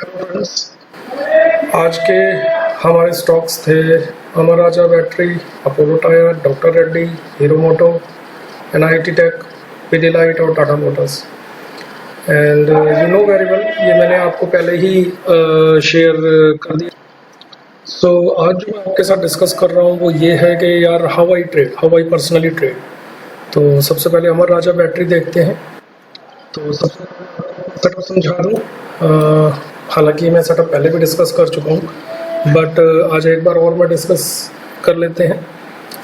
Friends, आज के हमारे स्टॉक्स थे Amara Raja battery, Apollo tyre, doctor Reddy, Hero moto, NIT tech, Pidilite और Tata motors. And you know very well, ये मैंने आपको पहले ही शेयर कर दिया। सो आज जो मैं आपके साथ डिस्कस कर रहा हूँ वो ये है कि यार हाउ आई पर्सनली ट्रेड। तो सबसे पहले अमर राजा बैटरी देखते हैं। तो सबसे पहले सेटअप समझा दूँ। हालांकि मैं सेटअप पहले भी डिस्कस कर चुका हूँ, बट आज एक बार और मैं डिस्कस कर लेते हैं।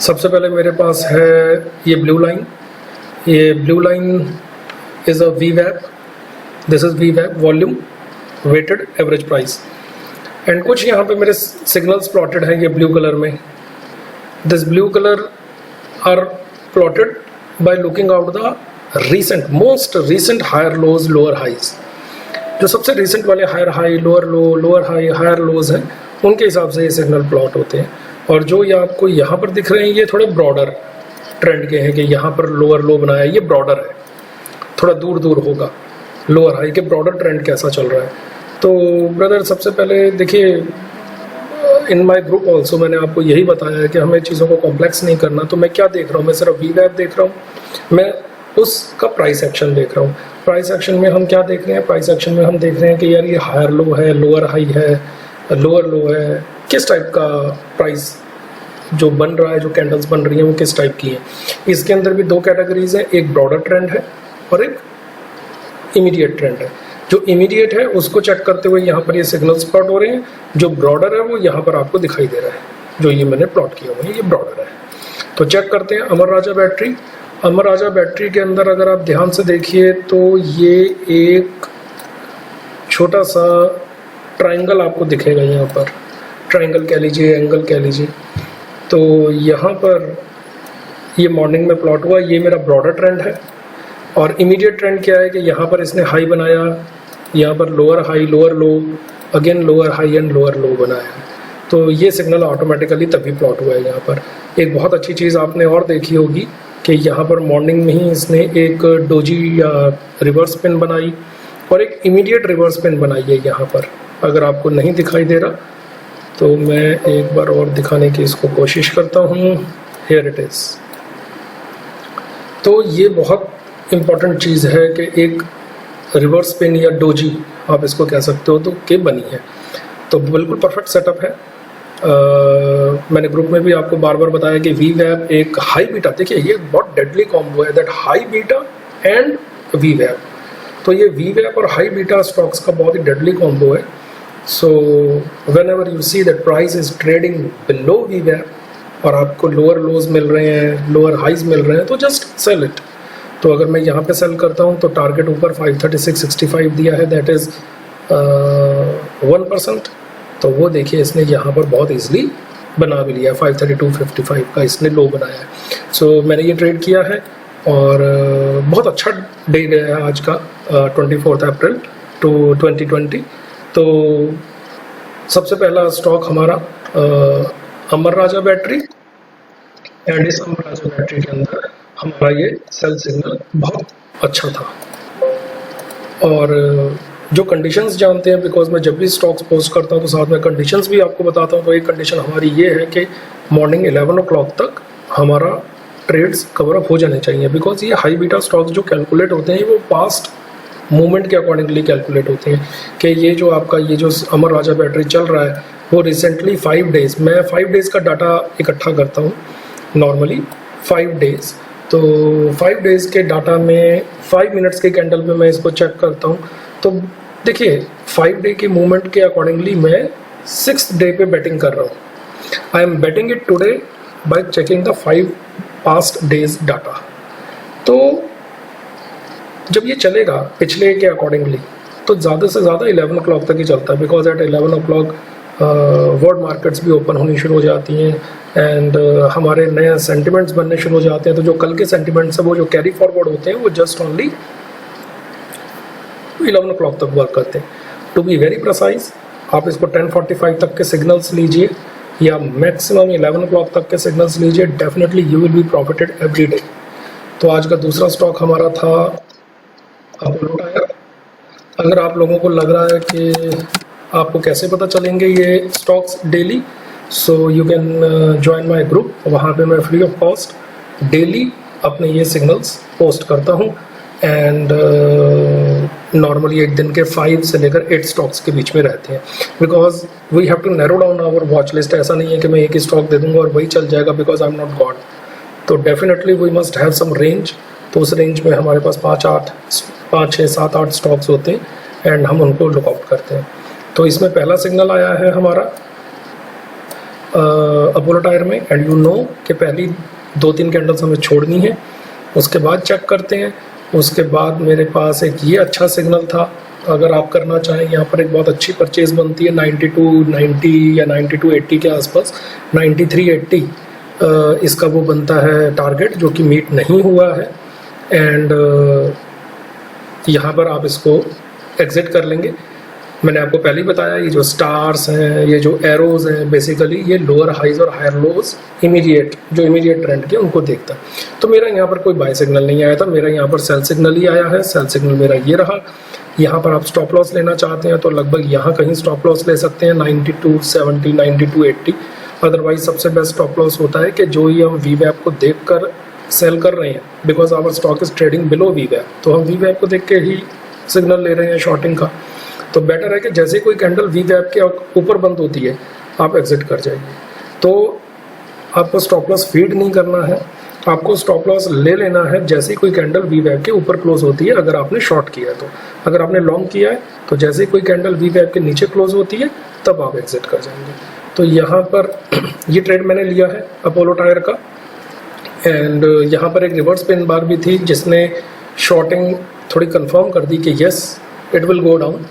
सबसे पहले मेरे पास है ये ब्लू लाइन। ये blue line is a VWAP। This is VWAP, volume weighted average price. And कुछ यहाँ पे मेरे सिग्नल्स प्लॉटेड हैं ये ब्लू कलर में। This blue colour are plotted by looking out the most recent higher lows, lower highs. जो सबसे recent वाले higher high, lower low, lower high, higher lows हैं, उनके हिसाब से ये सिग्नल प्लॉट होते हैं। और जो ये आपको यहाँ पर दिख रहे हैं, ये थोड़े ब्रॉडर ट्रेंड के हैं कि यहाँ पर लोअर लो बनाया, ये ब्रॉडर है, थोड़ा दूर दूर होगा लोअर हाई के। ब्रॉडर ट्रेंड कैसा चल रहा है? तो ब्रदर, सबसे पहले देखिए, इन माई ग्रुप ऑल्सो मैंने आपको यही बताया है कि हमें चीज़ों को कॉम्प्लेक्स नहीं करना। तो मैं क्या देख रहा हूँ? मैं सिर्फ VWAP देख रहा हूँ, मैं उसका प्राइस एक्शन देख रहा हूँ। प्राइस एक्शन में हम क्या देख रहे हैं? प्राइस एक्शन में हम देख रहे हैं कि यार ये हायर लो है, लोअर हाई है, लोअर लो है, किस टाइप का प्राइस जो बन रहा है, जो कैंडल्स बन रही हैं वो किस टाइप की हैं। इसके अंदर भी दो कैटेगरीज हैं, एक ब्रॉडर ट्रेंड है और एक इमीडिएट ट्रेंड है। जो इमीडिएट है उसको चेक करते हुए यहाँ पर ये सिग्नल्स प्लॉट हो रहे हैं। जो ब्रॉडर है वो यहाँ पर आपको दिखाई दे रहा है, जो ये मैंने प्लॉट किया हुआ है, ये ब्रॉडर है। तो चेक करते हैं अमर राजा बैटरी। अमर राजा बैटरी के अंदर अगर आप ध्यान से देखिए तो ये एक छोटा सा ट्रायंगल आपको दिखेगा यहाँ पर। ट्रायंगल कह लीजिए, एंगल कह लीजिए। तो यहाँ पर ये मॉर्निंग में प्लॉट हुआ, ये मेरा ब्रॉडर ट्रेंड है। और इमीडिएट ट्रेंड क्या है कि यहाँ पर इसने हाई बनाया, यहाँ पर lower high, lower low, again lower high and lower लो बनाया। तो ये सिग्नल ऑटोमेटिकली तभी प्लॉट हुआ है। यहाँ पर एक बहुत अच्छी चीज़ आपने और देखी होगी कि यहाँ पर मॉर्निंग में ही इसने एक डोजी या रिवर्स पिन बनाई और एक इमीडिएट रिवर्स पिन बनाई है यहाँ पर। अगर आपको नहीं दिखाई दे रहा तो मैं एक बार और दिखाने की इसको कोशिश करता हूँ। Here it is. तो ये बहुत इम्पॉर्टेंट चीज़ है कि एक रिवर्स पिन या डोजी आप इसको कह सकते हो, तो के बनी है। तो बिल्कुल परफेक्ट सेटअप है। मैंने ग्रुप में भी आपको बार बार बताया कि VWAP एक हाई बीटा, देखिए ये बहुत डेडली कॉम्बो है, that high beta and VWAP। तो ये VWAP और हाई बीटा स्टॉक्स का बहुत ही डेडली कॉम्बो है। So when ever you see that price is trading below VWAP और आपको लोअर लोज मिल रहे हैं, लोअर हाइज मिल रहे हैं, तो जस्ट सेल इट। तो अगर मैं यहाँ पे सेल करता हूँ तो टारगेट ऊपर 536.65 दिया है, दैट इज़ 1%। तो वो देखिए इसने यहाँ पर बहुत इजीली बना भी लिया, 532.55 का इसने लो बनाया है। सो मैंने ये ट्रेड किया है और बहुत अच्छा डे है आज का, 24 अप्रैल 2020। तो सबसे पहला स्टॉक हमारा अमर राजा बैटरी। एंड इस अमर राजा बैटरी के अंदर हमारा ये सेल सिग्नल बहुत अच्छा था। और जो कंडीशंस जानते हैं, बिकॉज मैं जब भी स्टॉक्स पोस्ट करता हूँ तो साथ में कंडीशंस भी आपको बताता हूँ। तो एक कंडीशन हमारी ये है कि मॉर्निंग 11 o'clock तक हमारा ट्रेड्स कवर अप हो जाने चाहिए। बिकॉज ये हाई बीटा स्टॉक्स जो कैलकुलेट होते हैं वो पास्ट मूवमेंट के अकॉर्डिंगली कैलकुलेट होते हैं। कि ये जो आपका ये जो अमर राजा बैटरी चल रहा है वो रिसेंटली 5 डेज़, मैं 5 डेज़ का डाटा इकट्ठा करता हूँ नॉर्मली 5 डेज़। तो 5 डेज़ के डाटा में 5 मिनट्स के कैंडल में मैं इसको चेक करता हूँ। तो देखिए 5 डे के मूवमेंट के अकॉर्डिंगली मैं 6th डे पे बैटिंग कर रहा हूँ। I am batting it today bye checking the 5 past days data. तो जब ये चलेगा पिछले के अकॉर्डिंगली तो ज़्यादा से ज़्यादा 11 o'clock तक ही चलता है। Because at 11 o'clock world markets भी ओपन होनी शुरू हो जाती हैं एंड हमारे नए सेंटिमेंट्स बनने शुरू हो जाते हैं। तो जो कल के सेंटिमेंट्स हैं वो जो कैरी फॉरवर्ड होते हैं वो जस्ट ओनली 11 o'clock तक वर्क करते हैं। टू बी वेरी प्रिसाइज, आप इसको 10:45 तक के सिग्नल्स लीजिए या मैक्सिमम 11 o'clock तक के सिग्नल्स लीजिए, definitely you will be profited every day. तो आज का दूसरा स्टॉक हमारा था अपोलो टायर। अगर आप लोगों को लग रहा है कि आपको कैसे पता चलेंगे ये stocks daily? So you can join my group, वहाँ पे मैं फ्री ऑफ कॉस्ट डेली अपने ये सिग्नल्स पोस्ट करता हूँ। एंड नॉर्मली एक दिन के 5 से लेकर 8 स्टॉक्स के बीच में रहते हैं, because we have to narrow down our watch list. ऐसा नहीं है कि मैं एक ही स्टॉक दे दूंगा और वही चल जाएगा, because I am not God. तो definitely we must have some range. तो उस रेंज में हमारे पास 5, 6, 7, 8 स्टॉक्स होते हैं एंड हम उनको लुकआउट करते हैं। तो इसमें पहला सिग्नल आया है हमारा अपोलो टायर में, एंड यू नो कि पहली 2-3 कैंडल्स हमें छोड़नी है, उसके बाद चेक करते हैं। उसके बाद मेरे पास एक ये अच्छा सिग्नल था, अगर आप करना चाहें यहाँ पर एक बहुत अच्छी परचेज बनती है 92.90 या 92.80 के आसपास, 93.80 इसका वो बनता है टारगेट, जो कि मीट नहीं हुआ है। एंड यहाँ पर आप इसको एग्जिट कर लेंगे। मैंने आपको पहले ही बताया, ये जो स्टार्स हैं, ये जो एरोज हैं, बेसिकली ये लोअर हाइज और हायर लोज इमीडिएट ट्रेंड के उनको देखता है। तो मेरा यहाँ पर कोई बाय सिग्नल नहीं आया था, मेरा यहाँ पर सेल सिग्नल ही आया है। सेल सिग्नल मेरा ये रहा। यहाँ पर आप स्टॉप लॉस लेना चाहते हैं तो लगभग यहाँ कहीं स्टॉप लॉस ले सकते हैं 92.70, 92.80। अदरवाइज सबसे बेस्ट स्टॉप लॉस होता है कि जो ही हम वीवैप को देख कर सेल कर रहे हैं, because our stock is trading below वीवैप, तो हम वीवैप को देख के ही सिग्नल ले रहे हैं शॉर्टिंग का। तो बेटर है कि जैसे कोई कैंडल वीवैप के ऊपर बंद होती है आप एग्जिट कर जाइए। तो आपको स्टॉप लॉस फीड नहीं करना है, आपको स्टॉप लॉस ले लेना है जैसे ही कोई कैंडल वीवैप के ऊपर क्लोज होती है। अगर आपने शॉर्ट किया है तो, अगर आपने लॉन्ग किया है तो जैसे ही कोई कैंडल वीवैप के नीचे क्लोज होती है तब आप एग्जिट कर जाएंगे। तो यहाँ पर ये ट्रेड मैंने लिया है अपोलो टायर का। एंड यहाँ पर एक रिवर्स पिन बार भी थी जिसने शॉर्टिंग थोड़ी कंफर्म कर दी कि yes it will go down.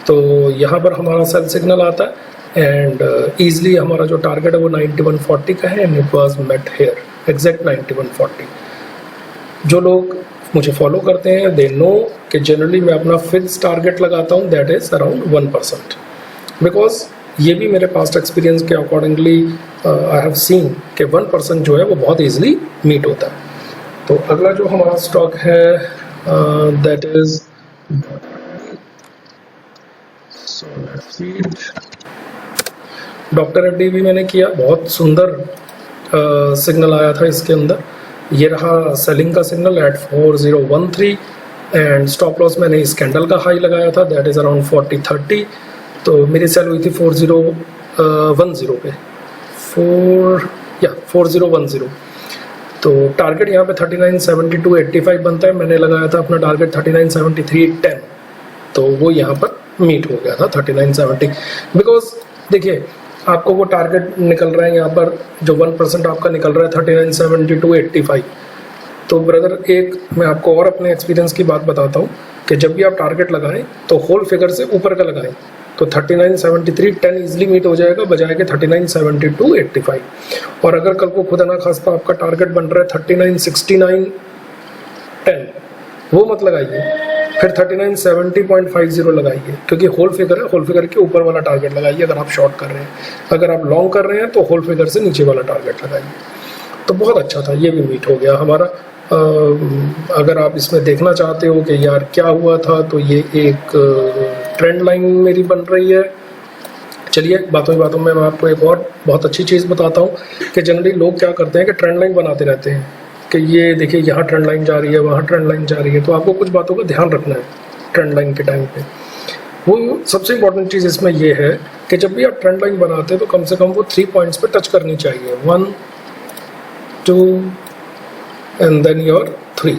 तो यहाँ पर हमारा सेल सिग्नल आता है एंड ईजिली हमारा जो टारगेट है वो 9140 का है and it was met here exact 9140। जो लोग मुझे फॉलो करते हैं दे नो कि जनरली मैं अपना फिक्स टारगेट लगाता हूँ, दैट इज़ अराउंड 1%, बिकॉज ये भी मेरे पास्ट एक्सपीरियंस के अकॉर्डिंगली आई हैव सीन कि 1% जो है वो बहुत ईजिली मीट होता है। तो अगला जो हमारा स्टॉक है दैट इज़ डॉक्टर रेड्डी भी मैंने किया। बहुत सुंदर सिग्नल आया था इसके अंदर। ये रहा सेलिंग का signal eight 4013 and stop loss मैंने इस कैंडल का हाई लगाया था, दैट इज़ अराउंड 4030। तो मेरी सेल हुई थी 4010 पे, 4010। तो टारगेट यहाँ पे 3972.85 बनता है। मैंने लगाया था अपना टारगेट 3973.10, तो वो यहाँ पर मीट हो गया था 3970। बिकॉज देखिए आपको वो टारगेट निकल रहा है यहाँ पर, जो 1% आपका निकल रहा है 3972.85। तो ब्रदर एक मैं आपको और अपने एक्सपीरियंस की बात बताता हूँ कि जब भी आप टारगेट लगाएं तो होल फिगर से ऊपर का लगाएं, तो 3973.10 ईजिली मीट हो जाएगा बजाय के 3972.85। और अगर कल को खुदा ना खास्ता आपका टारगेट बन रहा है 3969.10, वो मत लगाइए, फिर 3970.50 लगाइए, क्योंकि होल फिगर है, होल फिगर के ऊपर वाला टारगेट लगाइए अगर आप शॉर्ट कर रहे हैं। अगर आप लॉन्ग कर रहे हैं तो होल फिगर से नीचे वाला टारगेट लगाइए। तो बहुत अच्छा था, ये भी मीट हो गया हमारा। अगर आप इसमें देखना चाहते हो कि यार क्या हुआ था, तो ये एक ट्रेंड लाइन मेरी बन रही है। चलिए बातों ही बातों में मैं आपको एक और बहुत अच्छी चीज़ बताता हूँ कि जनरली लोग क्या करते हैं कि ट्रेंड लाइन बनाते रहते हैं कि ये देखिए यहाँ ट्रेंड लाइन जा रही है, वहाँ ट्रेंड लाइन जा रही है। तो आपको कुछ बातों का ध्यान रखना है ट्रेंड लाइन के टाइम पे। वो सबसे इम्पोर्टेंट चीज़ इसमें ये है कि जब भी आप ट्रेंड लाइन बनाते हैं तो कम से कम वो 3 पॉइंट्स पे टच करनी चाहिए, 1 2 एंड देन योर 3।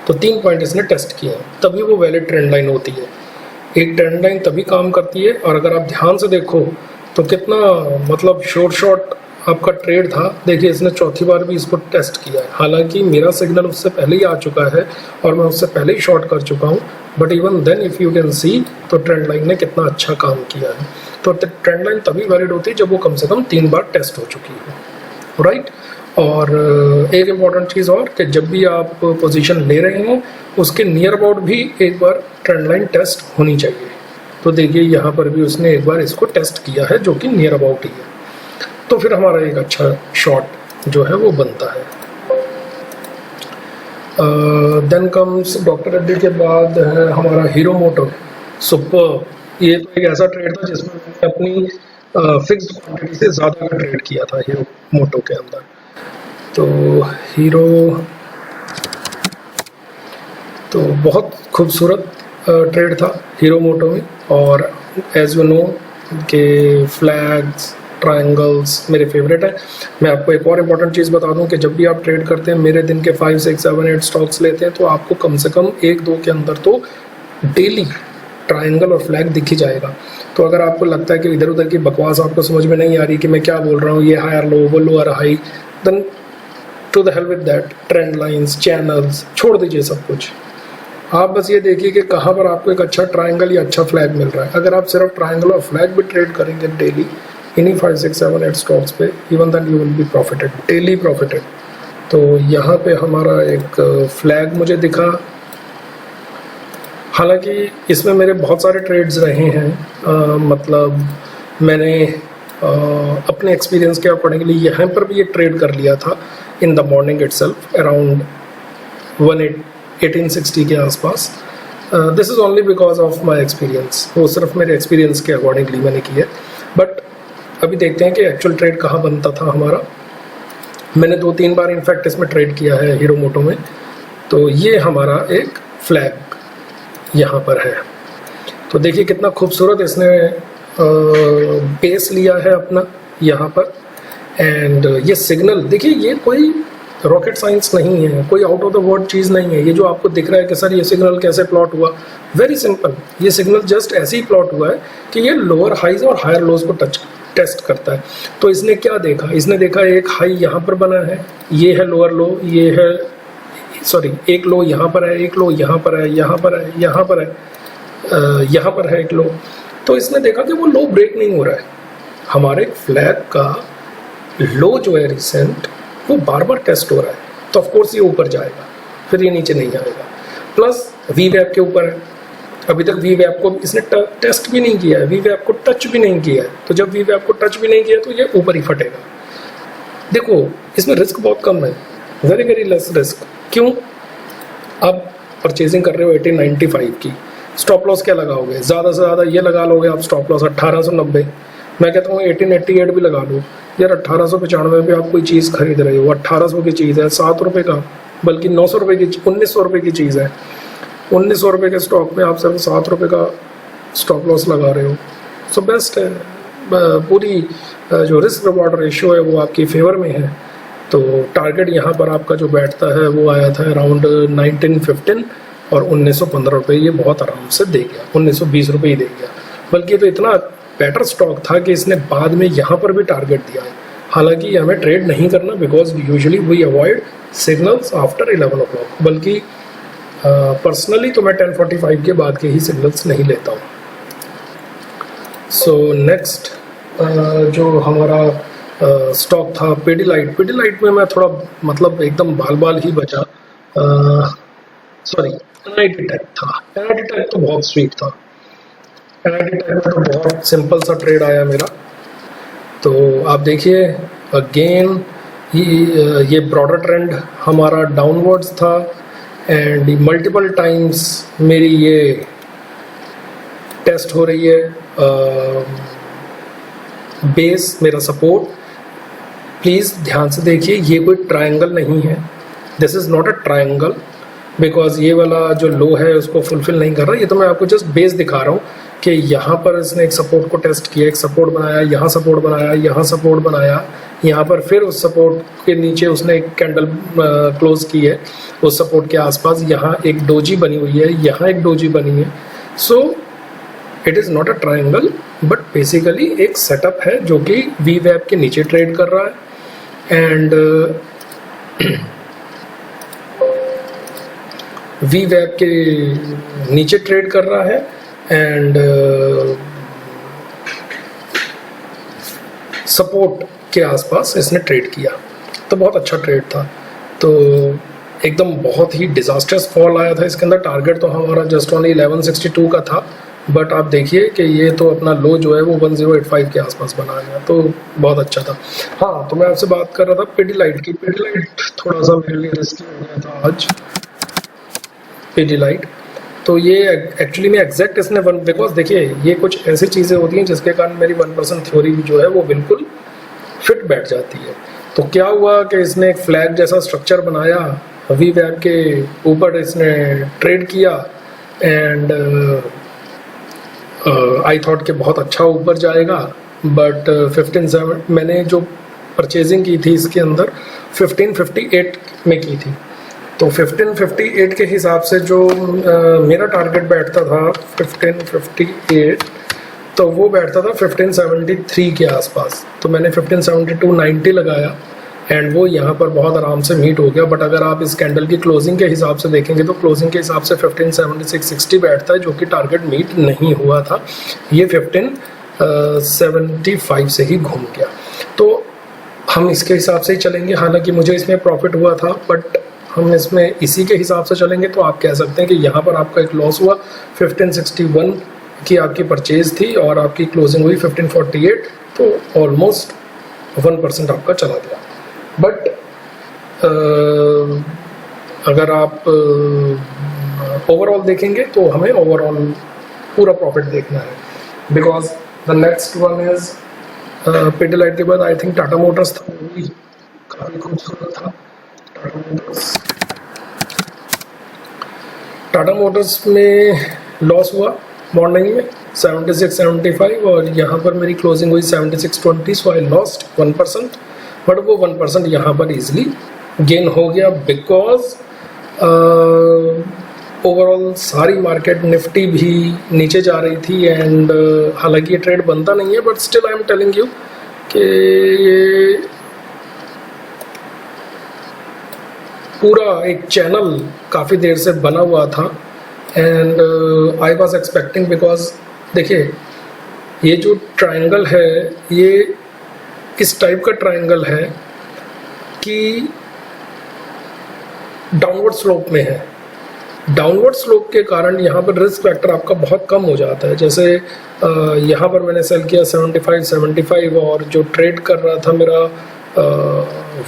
तो 3 पॉइंट इसने टेस्ट किए हैं, तभी वो वैलिड ट्रेंड लाइन होती है। एक ट्रेंड लाइन तभी काम करती है। और अगर आप ध्यान से देखो तो कितना मतलब शॉर्ट आपका ट्रेड था। देखिए इसने चौथी बार भी इसको टेस्ट किया है, हालांकि मेरा सिग्नल उससे पहले ही आ चुका है और मैं उससे पहले ही शॉर्ट कर चुका हूँ, but even then if you can see तो ट्रेंड लाइन ने कितना अच्छा काम किया है। तो ट्रेंड लाइन तभी वैलिड होती है जब वो कम से कम 3 बार टेस्ट हो चुकी है, राइट। और एक इम्पॉर्टेंट चीज़ और कि जब भी आप पोजीशन ले रहे हैं उसके नियर अबाउट भी एक बार ट्रेंड लाइन टेस्ट होनी चाहिए। तो देखिए यहाँ पर भी उसने एक बार इसको टेस्ट किया है जो कि नियर अबाउट ही है, तो फिर हमारा एक अच्छा शॉट जो है वो बनता है। देन कम्स डॉक्टर रेड्डी के बाद है हमारा हीरो मोटो सुपर। ये तो एक ऐसा ट्रेड था जिसमें मैंने अपनी फिक्स्ड क्वांटिटी से ज़्यादा का ट्रेड किया था हीरो मोटो के अंदर। तो हीरो तो बहुत खूबसूरत ट्रेड था हीरो मोटो में। और एज यू नो के फ्लैग्स ट्रायंगल्स मेरे फेवरेट है। मैं आपको एक और इम्पॉर्टेंट चीज़ बता दूं कि जब भी आप ट्रेड करते हैं, मेरे दिन के 5, 6, 7, 8 स्टॉक्स लेते हैं, तो आपको कम से कम 1-2 के अंदर तो डेली ट्रायंगल और फ्लैग दिख ही जाएगा। तो अगर आपको लगता है कि इधर उधर की बकवास आपको समझ में नहीं आ रही कि मैं क्या बोल रहा हूँ, ये हायर लो वो lower high, then to the hell with that, trend lines channels छोड़ दीजिए सब कुछ। आप बस ये देखिए कि कहाँ पर आपको एक अच्छा ट्रायंगल या अच्छा फ्लैग मिल रहा है। अगर आप सिर्फ ट्रायंगल और फ्लैग भी ट्रेड करेंगे डेली इन्हीं 5, 6, 7, 8 स्टॉक्स पे, even than you will be profited, daily profited. तो यहाँ पे हमारा एक फ्लैग मुझे दिखा। हालांकि इसमें मेरे बहुत सारे ट्रेड्स रहे हैं, मतलब मैंने अपने एक्सपीरियंस के अकॉर्डिंगली यहाँ पर भी ये ट्रेड कर लिया था in the morning itself around 1860 के आसपास। This is only because of my experience, वो सिर्फ मेरे एक्सपीरियंस के अकॉर्डिंगली मैंने किया। बट अभी देखते हैं कि एक्चुअल ट्रेड कहाँ बनता था हमारा। मैंने 2-3 बार इनफैक्ट इसमें ट्रेड किया है हीरो मोटो में। तो ये हमारा एक फ्लैग यहाँ पर है। तो देखिए कितना खूबसूरत इसने बेस लिया है अपना यहाँ पर। एंड ये सिग्नल देखिए, ये कोई रॉकेट साइंस नहीं है, कोई आउट ऑफ द वर्ल्ड चीज़ नहीं है। ये जो आपको दिख रहा है कि सर ये सिग्नल कैसे प्लॉट हुआ, वेरी सिंपल। ये सिग्नल जस्ट ऐसे ही प्लॉट हुआ है कि ये लोअर हाइज और हायर लोज को टेस्ट करता है। तो इसने क्या देखा, इसने देखा एक हाई यहाँ पर बना है, ये है लोअर लो, ये है सॉरी एक लो यहाँ पर है, एक लो यहाँ पर है, यहाँ पर है, यहाँ पर है, यहाँ पर है एक लो। तो इसने देखा कि वो लो ब्रेक नहीं हो रहा है। हमारे फ्लैग का लो जो है रिसेंट, वो बार बार टेस्ट हो रहा है, तो ऑफकोर्स ये ऊपर जाएगा, फिर ये नीचे नहीं आएगा। प्लस वी वैप के ऊपर है, अभी तक वी वैप को इसने टेस्ट भी नहीं किया है, वी वैप को टच भी नहीं किया है। तो जब वी वैप को टच भी नहीं किया तो ये ऊपर ही फटेगा। देखो इसमें रिस्क बहुत कम है, वेरी वेरी लेस रिस्क। क्यों? आप परचेजिंग कर रहे हो 1895 की, स्टॉप लॉस क्या लगाओगे? ज़्यादा से ज़्यादा ये लगा लोगे आप स्टॉप लॉस 1890। मैं कहता हूँ 1888 भी लगा लो यार। 1895 पे आप कोई चीज़ खरीद रहे हो, 1800 की चीज़ है, 7 रुपये का, बल्कि 900 रुपये की, 1900 रुपये की चीज़ है। 1900 रुपये के स्टॉक में आप सिर्फ 7 रुपये का स्टॉप लॉस लगा रहे हो। सो बेस्ट है, पूरी जो रिस्क रिवॉर्ड रेशियो है वो आपकी फेवर में है। तो टारगेट यहाँ पर आपका जो बैठता है वो आया था अराउंड 1915 और 1915 रुपये ये बहुत आराम से दे गया, 1920 रुपये ही दे गया। बल्कि तो इतना बेटर स्टॉक था कि इसने बाद में यहाँ पर भी टारगेट दिया है। हालांकि हमें ट्रेड नहीं करना, because usually we avoid signals after 11 o'clock। बल्कि पर्सनली तो मैं 10:45 के बाद के ही सिग्नल्स नहीं लेता हूँ। सो नेक्स्ट जो हमारा स्टॉक था पिडिलाइट। पिडिलाइट में मैं थोड़ा मतलब एकदम बाल बाल ही बचा। सॉरी एनआईटी टेक था। एनआईटी टेक तो बहुत स्वीट था। एनआईटी टेक में तो बहुत सिंपल सा ट्रेड आया मेरा। तो आप देखिए अगेन ये ब्रॉडर ट्रेंड हमारा डाउनवर्ड्स था एंड मल्टीपल टाइम्स मेरी ये टेस्ट हो रही है बेस, मेरा सपोर्ट। प्लीज़ ध्यान से देखिए, ये कोई ट्रायंगल नहीं है, this is not a triangle, because ये वाला जो लो है उसको फुलफिल नहीं कर रहा। ये तो मैं आपको जस्ट बेस दिखा रहा हूँ कि यहाँ पर इसने एक सपोर्ट को टेस्ट किया, एक सपोर्ट बनाया, यहाँ सपोर्ट बनाया, यहाँ सपोर्ट बनाया, यहाँ पर फिर उस सपोर्ट के नीचे उसने एक कैंडल क्लोज की है उस सपोर्ट के आसपास। यहाँ एक डोजी बनी हुई है, यहाँ एक डोजी बनी है। So it is not a triangle but basically एक सेटअप है जो कि वी वैप के नीचे ट्रेड कर रहा है एंड वी वैप के नीचे ट्रेड कर रहा है एंड सपोर्ट के आसपास इसने ट्रेड किया। तो बहुत अच्छा ट्रेड था। तो एकदम बहुत ही डिजास्टर्स फॉल आया था इसके अंदर। टारगेट तो हमारा जस्ट ओनली 1162 का था, बट आप देखिए कि ये तो अपना लो जो है वो 1085 के आसपास बना गया, तो बहुत अच्छा था। हाँ, तो मैं आपसे बात कर रहा था पिडिलाइट की। पिडिलाइट थोड़ा सा मेरे लिए रिस्की हो गया था आज। पिडिलाइट तो ये एक्चुअली में एग्जैक्ट इसने वन, बिकॉज देखिए ये कुछ ऐसी चीज़ें होती हैं जिसके कारण मेरी 1% थ्योरी जो है वो बिल्कुल फिट बैठ जाती है। तो क्या हुआ कि इसने एक फ्लैग जैसा स्ट्रक्चर बनाया, वी वेब के ऊपर इसने ट्रेड किया एंड आई थॉट कि बहुत अच्छा ऊपर जाएगा, बट 15 मैंने जो परचेजिंग की थी इसके अंदर 1558 में की थी। तो 1558 के हिसाब से जो मेरा टारगेट बैठता था 1558, तो वो बैठता था 1573 के आसपास। तो मैंने 1572.90 लगाया एंड वो यहाँ पर बहुत आराम से मीट हो गया। बट अगर आप इस कैंडल की क्लोजिंग के हिसाब से देखेंगे तो क्लोजिंग के हिसाब से 1576.60 बैठता है, जो कि टारगेट मीट नहीं हुआ था। ये 1575 से ही घूम गया। तो हम इसके हिसाब से ही चलेंगे। हालांकि मुझे इसमें प्रॉफिट हुआ था, बट हम इसमें इसी के हिसाब से चलेंगे। तो आप कह सकते हैं कि यहाँ पर आपका एक लॉस हुआ। 1561 की आपकी परचेज थी और आपकी क्लोजिंग हुई 1548, तो ऑलमोस्ट 1% आपका चला गया। बट अगर आप ओवरऑल देखेंगे तो हमें ओवरऑल पूरा प्रॉफिट देखना है, because the next one is Pidilite के बाद आई थिंक टाटा मोटर्स था, वो भी काफ़ी खूबसूरत था। टाटा मोटर्स में लॉस हुआ मॉर्निंग में 76.75 और यहाँ पर मेरी क्लोजिंग हुई 76.20, सो आई लॉस्ट 1%। बट वो 1% यहाँ पर इजीली गेन हो गया, बिकॉज ओवरऑल सारी मार्केट निफ्टी भी नीचे जा रही थी एंड हालांकि ये ट्रेड बनता नहीं है, but still I am telling you कि ये पूरा एक चैनल काफ़ी देर से बना हुआ था and I was expecting, because देखिए ये जो ट्रायंगल है ये इस टाइप का ट्रायंगल है कि डाउनवर्ड स्लोप में है। डाउनवर्ड स्लोप के कारण यहाँ पर रिस्क फैक्टर आपका बहुत कम हो जाता है। जैसे यहाँ पर मैंने सेल किया 75 और जो ट्रेड कर रहा था मेरा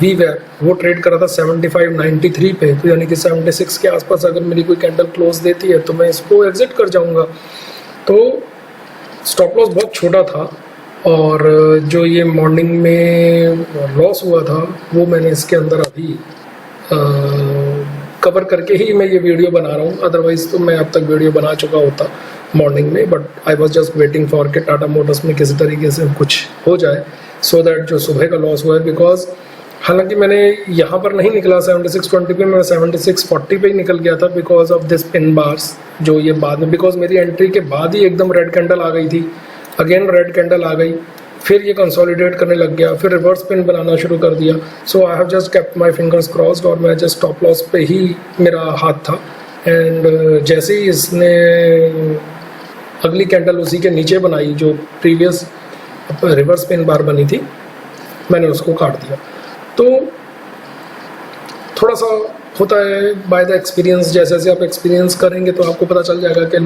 वी वेब, वो ट्रेड कर रहा था 75.93 पे, तो यानी कि 76 के आसपास अगर मेरी कोई कैंडल क्लोज देती है तो मैं इसको एग्जिट कर जाऊँगा। तो स्टॉप लॉस बहुत छोटा था और जो ये मॉर्निंग में लॉस हुआ था वो मैंने इसके अंदर अभी कवर करके ही मैं ये वीडियो बना रहा हूँ। अदरवाइज़ तो मैं अब तक वीडियो बना चुका होता मॉर्निंग में, but I was just waiting for के टाटा मोटर्स में किसी तरीके से कुछ हो जाए सो दैट जो सुबह का लॉस हुआ है, बिकॉज हालांकि मैंने यहाँ पर नहीं निकला 76.20 पे, मैं 76.40 पे ही निकल गया था because of this pin bars जो ये बाद में, बिकॉज मेरी एंट्री के बाद ही एकदम रेड कैंडल आ गई थी, अगेन रेड कैंडल आ गई, फिर ये कंसोलिडेट करने लग गया, फिर रिवर्स पिन बनाना शुरू कर दिया। So I have just kept my fingers crossed और मैं जस्ट स्टॉप लॉस पे ही मेरा हाथ था एंड जैसे ही इसने अगली कैंडल उसी के नीचे बनाई जो प्रीवियस रिवर्स पिन बार बनी थी, मैंने उसको काट दिया। तो थोड़ा सा होता है बाय द एक्सपीरियंस, जैसे जैसे आप एक्सपीरियंस करेंगे तो आपको पता चल जाएगा कि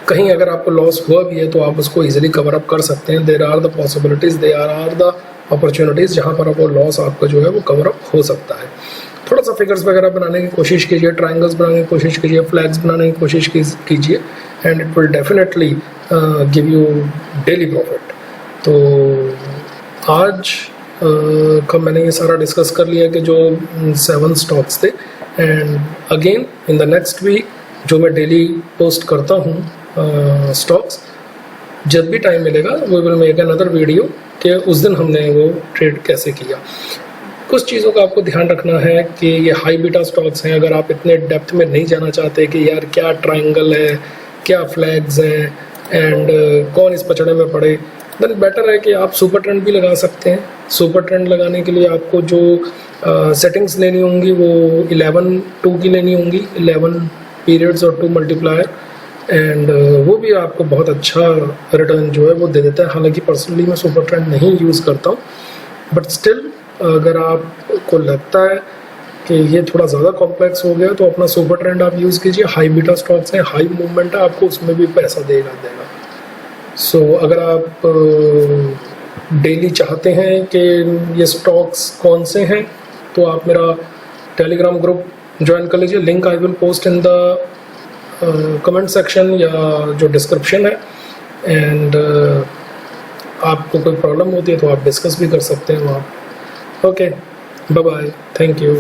कहीं अगर आपको लॉस हुआ भी है तो आप उसको इजीली कवर अप कर सकते हैं। There are the possibilities, there are the opportunities जहाँ पर आपको लॉस आपका जो है वो कवर अप हो सकता है। थोड़ा सा फिगर्स वगैरह बनाने की कोशिश कीजिए, ट्रायंगल्स बनाने की कोशिश कीजिए, फ्लैग्स बनाने की कोशिश कीजिए and it will definitely give you daily profit. तो आज का मैंने ये सारा डिस्कस कर लिया कि जो 7 स्टॉक्स थे and again in the next week जो मैं डेली पोस्ट करता हूँ स्टॉक्स, जब भी टाइम मिलेगा we will make another video कि उस दिन हमने वो ट्रेड कैसे किया। कुछ चीज़ों का आपको ध्यान रखना है कि ये हाई बीटा स्टॉक्स हैं, अगर आप इतने डेप्थ में नहीं जाना चाहते कि यार क्या ट्रायंगल है, क्या फ्लैग्स हैं एंड कौन इस पचड़े में पड़े, देन बेटर है कि आप सुपर ट्रेंड भी लगा सकते हैं। सुपर ट्रेंड लगाने के लिए आपको जो सेटिंग्स लेनी होंगी वो 11/2 की लेनी होंगी, 11 पीरियड्स और 2 मल्टीप्लायर एंड वो भी आपको बहुत अच्छा रिटर्न जो है वो दे देता है। हालांकि पर्सनली मैं सुपर ट्रेंड नहीं यूज़ करता हूँ, बट स्टिल अगर आपको लगता है कि ये थोड़ा ज़्यादा कॉम्प्लेक्स हो गया तो अपना सुपर ट्रेंड आप यूज़ कीजिए। हाई बीटा स्टॉक्स हैं, हाई मूवमेंट है, आपको उसमें भी पैसा देगा। सो अगर आप डेली चाहते हैं कि ये स्टॉक्स कौन से हैं तो आप मेरा टेलीग्राम ग्रुप ज्वाइन कर लीजिए। Link I will post in the comment section या जो डिस्क्रिप्शन है। एंड आपको कोई प्रॉब्लम होती है तो आप डिस्कस भी कर सकते हैं वहाँ। Okay, bye bye, thank you.